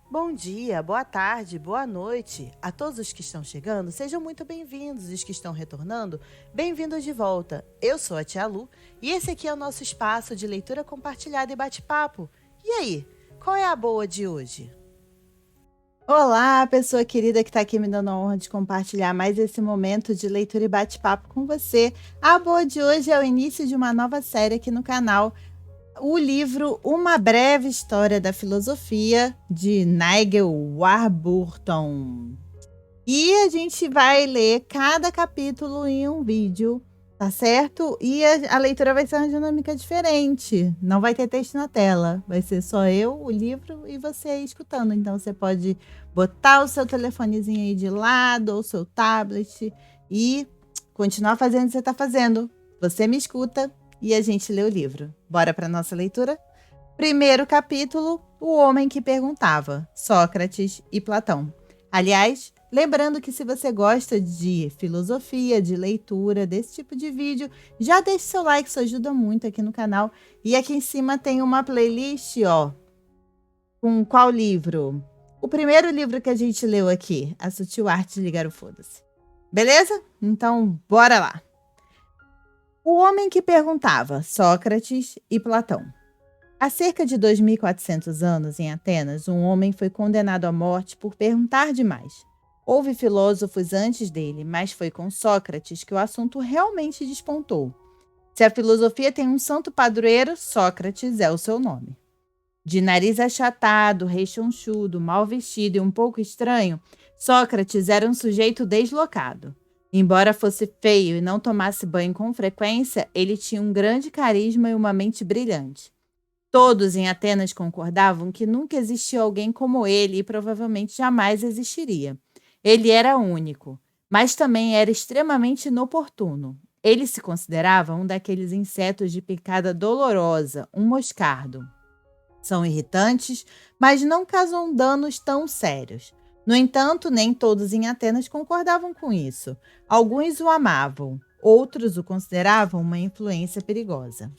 Bom dia, boa tarde, boa noite. A todos os que estão chegando, sejam muito bem-vindos. E os que estão retornando, bem-vindos de volta. Eu sou a Tia Lu e esse aqui é o nosso espaço de leitura compartilhada e bate-papo. E aí, qual é a boa de hoje? Olá, pessoa querida que está aqui me dando a honra de compartilhar mais esse momento de leitura e bate-papo com você. A boa de hoje é o início de uma nova série aqui no canal, o livro Uma Breve História da Filosofia, de Nigel Warburton. E a gente vai ler cada capítulo em um vídeo, tá certo? E a leitura vai ser uma dinâmica diferente. Não vai ter texto na tela. Vai ser só eu, o livro e você aí escutando. Então você pode botar o seu telefonezinho aí de lado ou o seu tablet e continuar fazendo o que você está fazendo. Você me escuta e a gente lê o livro. Bora para nossa leitura? Primeiro capítulo, O Homem que Perguntava, Sócrates e Platão. Aliás, lembrando que se você gosta de filosofia, de leitura, desse tipo de vídeo, já deixe seu like, isso ajuda muito aqui no canal. E aqui em cima tem uma playlist, ó, com qual livro? O primeiro livro que a gente leu aqui, A Sutil Arte de Ligar o Foda-se. Beleza? Então, bora lá. O Homem que Perguntava, Sócrates e Platão. Há cerca de 2.400 anos, em Atenas, um homem foi condenado à morte por perguntar demais. Houve filósofos antes dele, mas foi com Sócrates que o assunto realmente despontou. Se a filosofia tem um santo padroeiro, Sócrates é o seu nome. De nariz achatado, rechonchudo, mal vestido e um pouco estranho, Sócrates era um sujeito deslocado. Embora fosse feio e não tomasse banho com frequência, ele tinha um grande carisma e uma mente brilhante. Todos em Atenas concordavam que nunca existiu alguém como ele e provavelmente jamais existiria. Ele era único, mas também era extremamente inoportuno. Ele se considerava um daqueles insetos de picada dolorosa, um moscardo. São irritantes, mas não causam danos tão sérios. No entanto, nem todos em Atenas concordavam com isso. Alguns o amavam, outros o consideravam uma influência perigosa.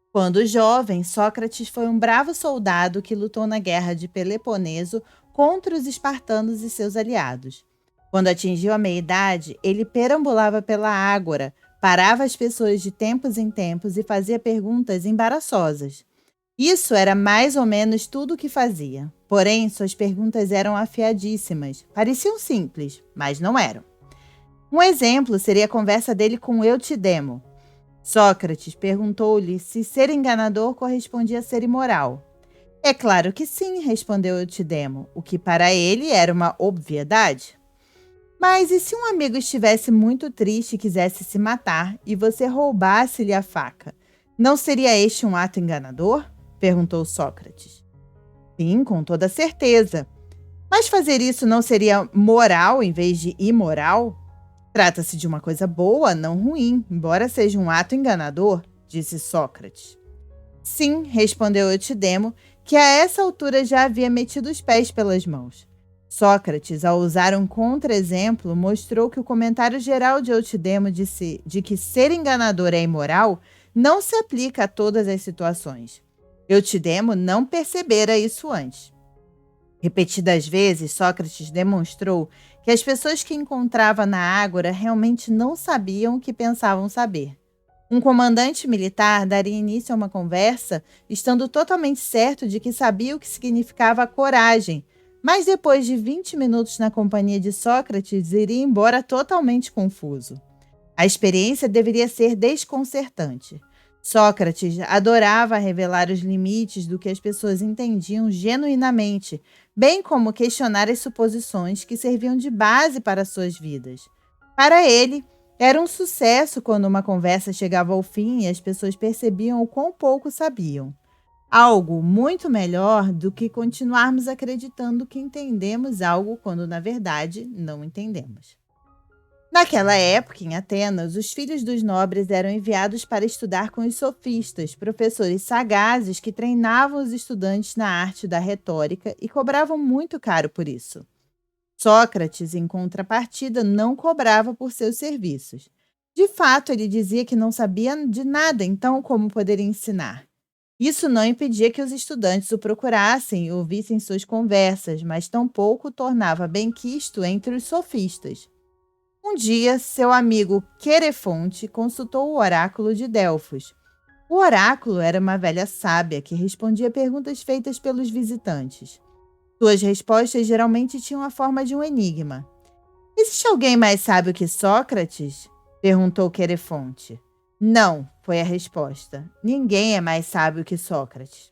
Quando jovem, Sócrates foi um bravo soldado que lutou na guerra de Peloponeso contra os espartanos e seus aliados. Quando atingiu a meia-idade, ele perambulava pela ágora, parava as pessoas de tempos em tempos e fazia perguntas embaraçosas. Isso era mais ou menos tudo o que fazia. Porém, suas perguntas eram afiadíssimas. Pareciam simples, mas não eram. Um exemplo seria a conversa dele com Eutidemo. Sócrates perguntou-lhe se ser enganador correspondia a ser imoral. É claro que sim, respondeu Eutidemo, o que para ele era uma obviedade. Mas e se um amigo estivesse muito triste e quisesse se matar e você roubasse-lhe a faca? Não seria este um ato enganador? Perguntou Sócrates. Sim, com toda certeza. Mas fazer isso não seria moral em vez de imoral? Trata-se de uma coisa boa, não ruim, embora seja um ato enganador, disse Sócrates. Sim, respondeu Eutidemo, que a essa altura já havia metido os pés pelas mãos. Sócrates, ao usar um contra-exemplo, mostrou que o comentário geral de Eutidemo de que ser enganador é imoral não se aplica a todas as situações. Eutidemo não percebera isso antes. Repetidas vezes, Sócrates demonstrou que as pessoas que encontrava na ágora realmente não sabiam o que pensavam saber. Um comandante militar daria início a uma conversa estando totalmente certo de que sabia o que significava a coragem, mas depois de 20 minutos na companhia de Sócrates, iria embora totalmente confuso. A experiência deveria ser desconcertante. Sócrates adorava revelar os limites do que as pessoas entendiam genuinamente, bem como questionar as suposições que serviam de base para suas vidas. Para ele, era um sucesso quando uma conversa chegava ao fim e as pessoas percebiam o quão pouco sabiam. Algo muito melhor do que continuarmos acreditando que entendemos algo quando, na verdade, não entendemos. Naquela época, em Atenas, os filhos dos nobres eram enviados para estudar com os sofistas, professores sagazes que treinavam os estudantes na arte da retórica e cobravam muito caro por isso. Sócrates, em contrapartida, não cobrava por seus serviços. De fato, ele dizia que não sabia de nada, então como poderia ensinar? Isso não impedia que os estudantes o procurassem e ouvissem suas conversas, mas tampouco o tornava benquisto entre os sofistas. Um dia, seu amigo Querefonte consultou o oráculo de Delfos. O oráculo era uma velha sábia que respondia perguntas feitas pelos visitantes. Suas respostas geralmente tinham a forma de um enigma. Existe alguém mais sábio que Sócrates? Perguntou Querefonte. Não, foi a resposta. Ninguém é mais sábio que Sócrates.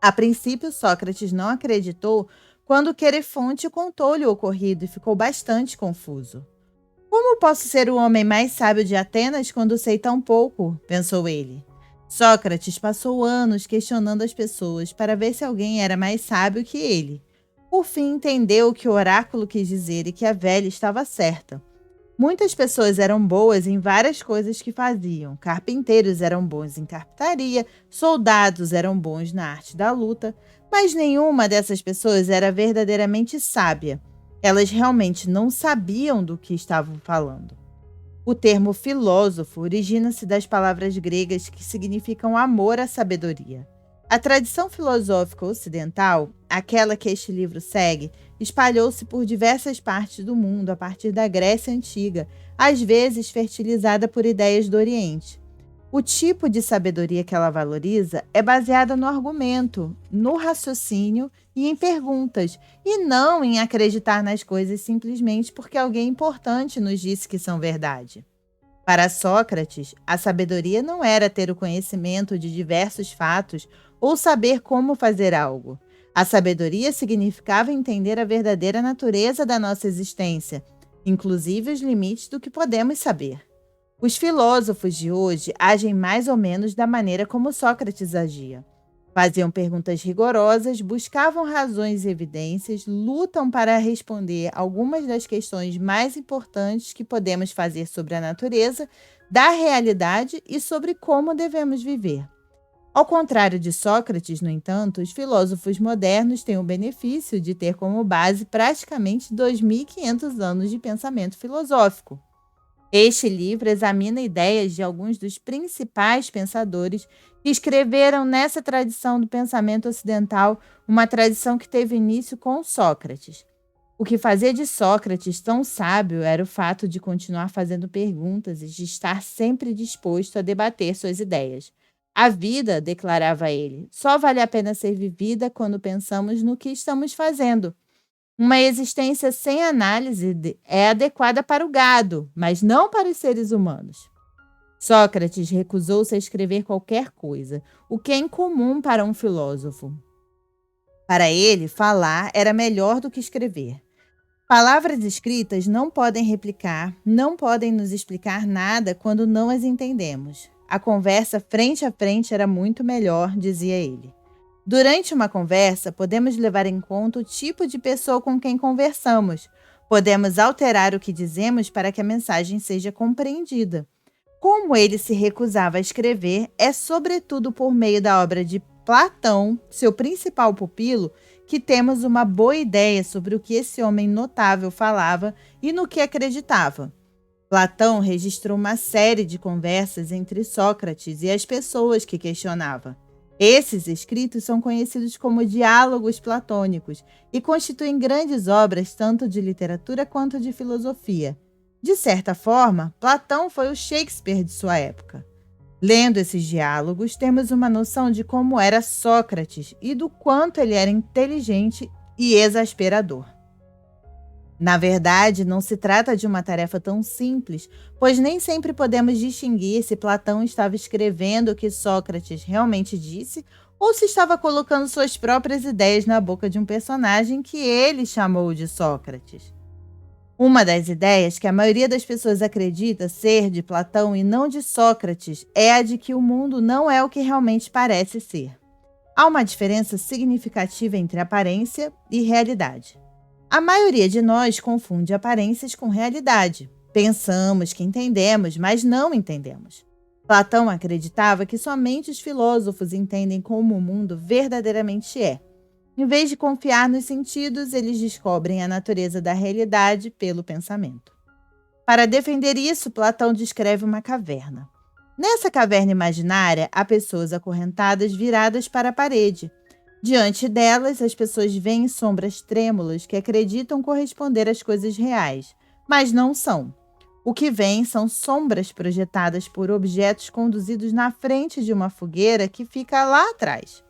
A princípio, Sócrates não acreditou quando Querefonte contou-lhe o ocorrido e ficou bastante confuso. Como posso ser o homem mais sábio de Atenas quando sei tão pouco? Pensou ele. Sócrates passou anos questionando as pessoas para ver se alguém era mais sábio que ele. Por fim, entendeu o que o oráculo quis dizer e que a velha estava certa. Muitas pessoas eram boas em várias coisas que faziam. Carpinteiros eram bons em carpintaria, soldados eram bons na arte da luta, mas nenhuma dessas pessoas era verdadeiramente sábia. Elas realmente não sabiam do que estavam falando. O termo filósofo origina-se das palavras gregas que significam amor à sabedoria. A tradição filosófica ocidental, aquela que este livro segue, espalhou-se por diversas partes do mundo a partir da Grécia Antiga, às vezes fertilizada por ideias do Oriente. O tipo de sabedoria que ela valoriza é baseada no argumento, no raciocínio e em perguntas, e não em acreditar nas coisas simplesmente porque alguém importante nos disse que são verdade. Para Sócrates, a sabedoria não era ter o conhecimento de diversos fatos ou saber como fazer algo. A sabedoria significava entender a verdadeira natureza da nossa existência, inclusive os limites do que podemos saber. Os filósofos de hoje agem mais ou menos da maneira como Sócrates agia. Faziam perguntas rigorosas, buscavam razões e evidências, lutam para responder algumas das questões mais importantes que podemos fazer sobre a natureza, da realidade e sobre como devemos viver. Ao contrário de Sócrates, no entanto, os filósofos modernos têm o benefício de ter como base praticamente 2.500 anos de pensamento filosófico. Este livro examina ideias de alguns dos principais pensadores que escreveram nessa tradição do pensamento ocidental, uma tradição que teve início com Sócrates. O que fazia de Sócrates tão sábio era o fato de continuar fazendo perguntas e de estar sempre disposto a debater suas ideias. A vida, declarava ele, só vale a pena ser vivida quando pensamos no que estamos fazendo. Uma existência sem análise é adequada para o gado, mas não para os seres humanos. Sócrates recusou-se a escrever qualquer coisa, o que é incomum para um filósofo. Para ele, falar era melhor do que escrever. Palavras escritas não podem replicar, não podem nos explicar nada quando não as entendemos. A conversa frente a frente era muito melhor, dizia ele. Durante uma conversa, podemos levar em conta o tipo de pessoa com quem conversamos. Podemos alterar o que dizemos para que a mensagem seja compreendida. Como ele se recusava a escrever, é sobretudo por meio da obra de Platão, seu principal pupilo, que temos uma boa ideia sobre o que esse homem notável falava e no que acreditava. Platão registrou uma série de conversas entre Sócrates e as pessoas que questionava. Esses escritos são conhecidos como diálogos platônicos e constituem grandes obras tanto de literatura quanto de filosofia. De certa forma, Platão foi o Shakespeare de sua época. Lendo esses diálogos, temos uma noção de como era Sócrates e do quanto ele era inteligente e exasperador. Na verdade, não se trata de uma tarefa tão simples, pois nem sempre podemos distinguir se Platão estava escrevendo o que Sócrates realmente disse ou se estava colocando suas próprias ideias na boca de um personagem que ele chamou de Sócrates. Uma das ideias que a maioria das pessoas acredita ser de Platão e não de Sócrates é a de que o mundo não é o que realmente parece ser. Há uma diferença significativa entre aparência e realidade. A maioria de nós confunde aparências com realidade. Pensamos que entendemos, mas não entendemos. Platão acreditava que somente os filósofos entendem como o mundo verdadeiramente é. Em vez de confiar nos sentidos, eles descobrem a natureza da realidade pelo pensamento. Para defender isso, Platão descreve uma caverna. Nessa caverna imaginária, há pessoas acorrentadas viradas para a parede. Diante delas, as pessoas veem sombras trêmulas que acreditam corresponder às coisas reais, mas não são. O que vem são sombras projetadas por objetos conduzidos na frente de uma fogueira que fica lá atrás.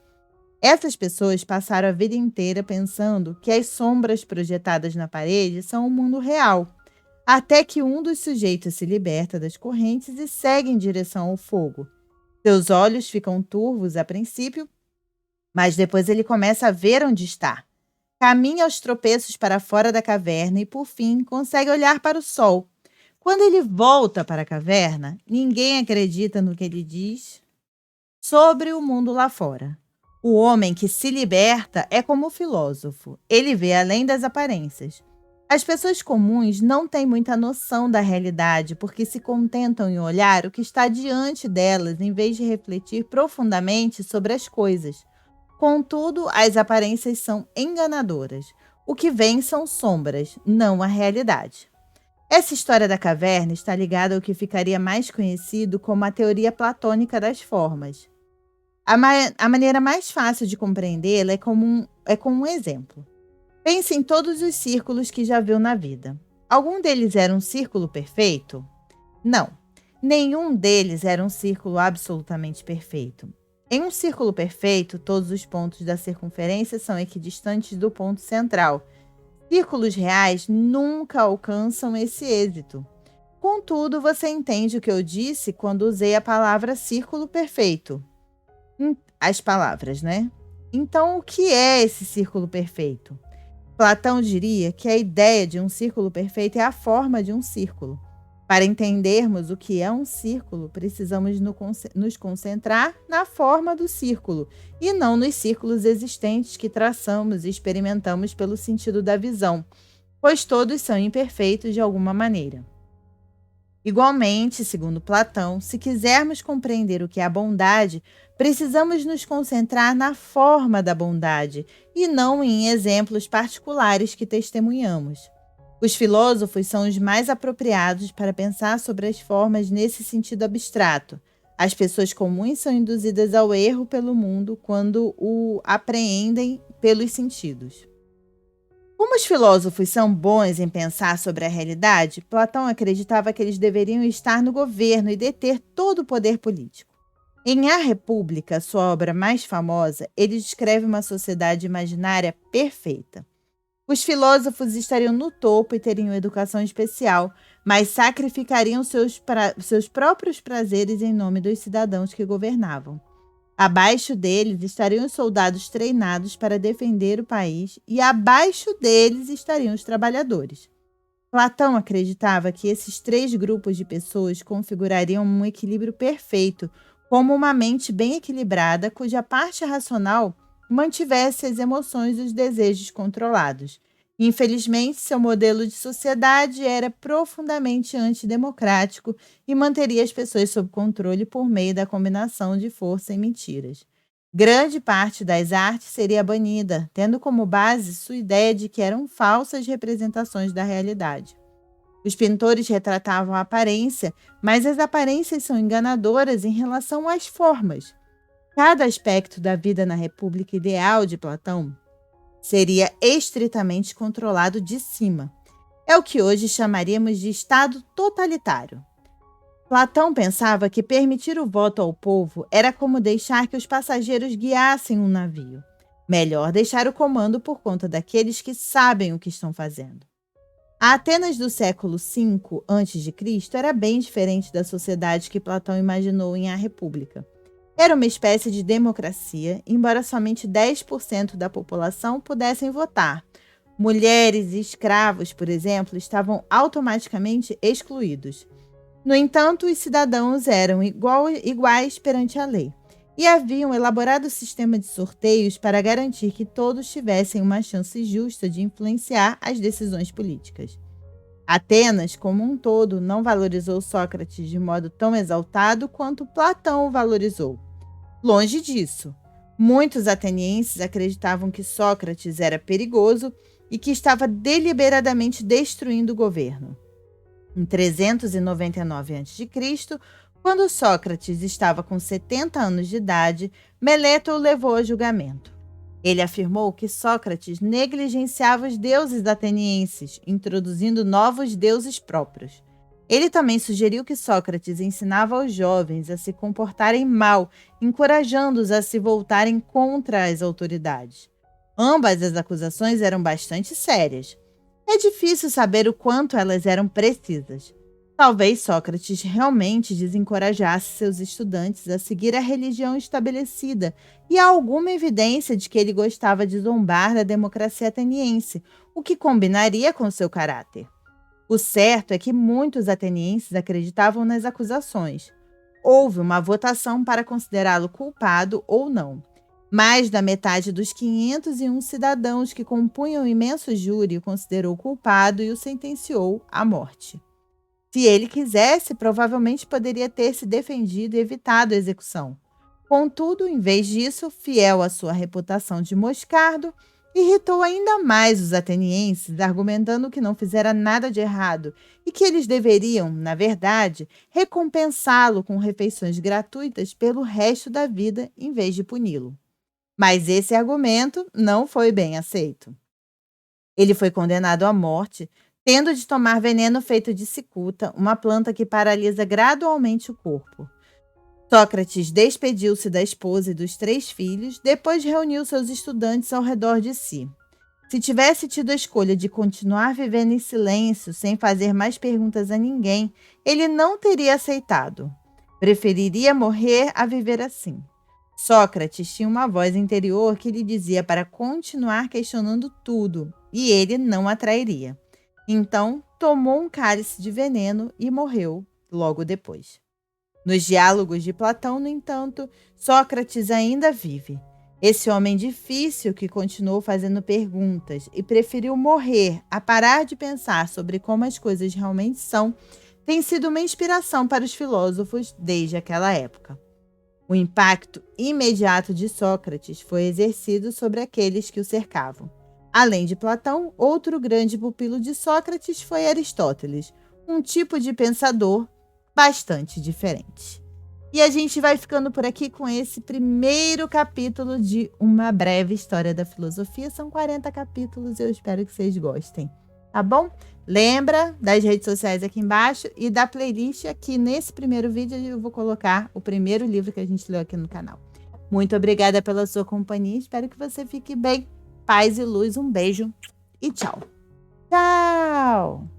Essas pessoas passaram a vida inteira pensando que as sombras projetadas na parede são o mundo real, até que um dos sujeitos se liberta das correntes e segue em direção ao fogo. Seus olhos ficam turvos a princípio, mas depois ele começa a ver onde está. Caminha aos tropeços para fora da caverna e, por fim, consegue olhar para o sol. Quando ele volta para a caverna, ninguém acredita no que ele diz sobre o mundo lá fora. O homem que se liberta é como o filósofo. Ele vê além das aparências. As pessoas comuns não têm muita noção da realidade porque se contentam em olhar o que está diante delas em vez de refletir profundamente sobre as coisas. Contudo, as aparências são enganadoras. O que vem são sombras, não a realidade. Essa história da caverna está ligada ao que ficaria mais conhecido como a teoria platônica das formas. A maneira mais fácil de compreendê-la é com um exemplo. Pense em todos os círculos que já viu na vida. Algum deles era um círculo perfeito? Não. Nenhum deles era um círculo absolutamente perfeito. Em um círculo perfeito, todos os pontos da circunferência são equidistantes do ponto central. Círculos reais nunca alcançam esse êxito. Contudo, você entende o que eu disse quando usei a palavra círculo perfeito. As palavras, né? Então, o que é esse círculo perfeito? Platão diria que a ideia de um círculo perfeito é a forma de um círculo. Para entendermos o que é um círculo, precisamos nos concentrar na forma do círculo e não nos círculos existentes que traçamos e experimentamos pelo sentido da visão, pois todos são imperfeitos de alguma maneira. Igualmente, segundo Platão, se quisermos compreender o que é a bondade, precisamos nos concentrar na forma da bondade e não em exemplos particulares que testemunhamos. Os filósofos são os mais apropriados para pensar sobre as formas nesse sentido abstrato. As pessoas comuns são induzidas ao erro pelo mundo quando o apreendem pelos sentidos. Como os filósofos são bons em pensar sobre a realidade, Platão acreditava que eles deveriam estar no governo e deter todo o poder político. Em A República, sua obra mais famosa, ele descreve uma sociedade imaginária perfeita. Os filósofos estariam no topo e teriam educação especial, mas sacrificariam seus próprios prazeres em nome dos cidadãos que governavam. Abaixo deles estariam os soldados treinados para defender o país e abaixo deles estariam os trabalhadores. Platão acreditava que esses três grupos de pessoas configurariam um equilíbrio perfeito, como uma mente bem equilibrada cuja parte racional mantivesse as emoções e os desejos controlados. Infelizmente, seu modelo de sociedade era profundamente antidemocrático e manteria as pessoas sob controle por meio da combinação de força e mentiras. Grande parte das artes seria banida, tendo como base sua ideia de que eram falsas representações da realidade. Os pintores retratavam a aparência, mas as aparências são enganadoras em relação às formas. Cada aspecto da vida na República Ideal de Platão seria estritamente controlado de cima. É o que hoje chamaríamos de Estado totalitário. Platão pensava que permitir o voto ao povo era como deixar que os passageiros guiassem um navio. Melhor deixar o comando por conta daqueles que sabem o que estão fazendo. A Atenas do século V a.C. era bem diferente da sociedade que Platão imaginou em A República. Era uma espécie de democracia, embora somente 10% da população pudessem votar. Mulheres e escravos, por exemplo, estavam automaticamente excluídos. No entanto, os cidadãos eram iguais perante a lei, e havia um elaborado sistema de sorteios para garantir que todos tivessem uma chance justa de influenciar as decisões políticas. Atenas, como um todo, não valorizou Sócrates de modo tão exaltado quanto Platão o valorizou. Longe disso, muitos atenienses acreditavam que Sócrates era perigoso e que estava deliberadamente destruindo o governo. Em 399 a.C., Quando Sócrates estava com 70 anos de idade, Meleto o levou a julgamento. Ele afirmou que Sócrates negligenciava os deuses atenienses, introduzindo novos deuses próprios. Ele também sugeriu que Sócrates ensinava aos jovens a se comportarem mal, encorajando-os a se voltarem contra as autoridades. Ambas as acusações eram bastante sérias. É difícil saber o quanto elas eram precisas. Talvez Sócrates realmente desencorajasse seus estudantes a seguir a religião estabelecida, e há alguma evidência de que ele gostava de zombar da democracia ateniense, o que combinaria com seu caráter. O certo é que muitos atenienses acreditavam nas acusações. Houve uma votação para considerá-lo culpado ou não. Mais da metade dos 501 cidadãos que compunham o imenso júri o considerou culpado e o sentenciou à morte. Se ele quisesse, provavelmente poderia ter se defendido e evitado a execução. Contudo, em vez disso, fiel à sua reputação de moscardo, irritou ainda mais os atenienses, argumentando que não fizera nada de errado e que eles deveriam, na verdade, recompensá-lo com refeições gratuitas pelo resto da vida, em vez de puni-lo. Mas esse argumento não foi bem aceito. Ele foi condenado à morte, tendo de tomar veneno feito de cicuta, uma planta que paralisa gradualmente o corpo. Sócrates despediu-se da esposa e dos 3 filhos, depois reuniu seus estudantes ao redor de si. Se tivesse tido a escolha de continuar vivendo em silêncio, sem fazer mais perguntas a ninguém, ele não teria aceitado. Preferiria morrer a viver assim. Sócrates tinha uma voz interior que lhe dizia para continuar questionando tudo, e ele não a trairia. Então, tomou um cálice de veneno e morreu logo depois. Nos diálogos de Platão, no entanto, Sócrates ainda vive. Esse homem difícil que continuou fazendo perguntas e preferiu morrer a parar de pensar sobre como as coisas realmente são, tem sido uma inspiração para os filósofos desde aquela época. O impacto imediato de Sócrates foi exercido sobre aqueles que o cercavam. Além de Platão, outro grande pupilo de Sócrates foi Aristóteles, um tipo de pensador bastante diferente. E a gente vai ficando por aqui com esse primeiro capítulo de Uma Breve História da Filosofia. São 40 capítulos e eu espero que vocês gostem, tá bom? Lembra das redes sociais aqui embaixo e da playlist aqui nesse primeiro vídeo eu vou colocar o primeiro livro que a gente leu aqui no canal. Muito obrigada pela sua companhia, espero que você fique bem. Paz e luz, um beijo e tchau. Tchau!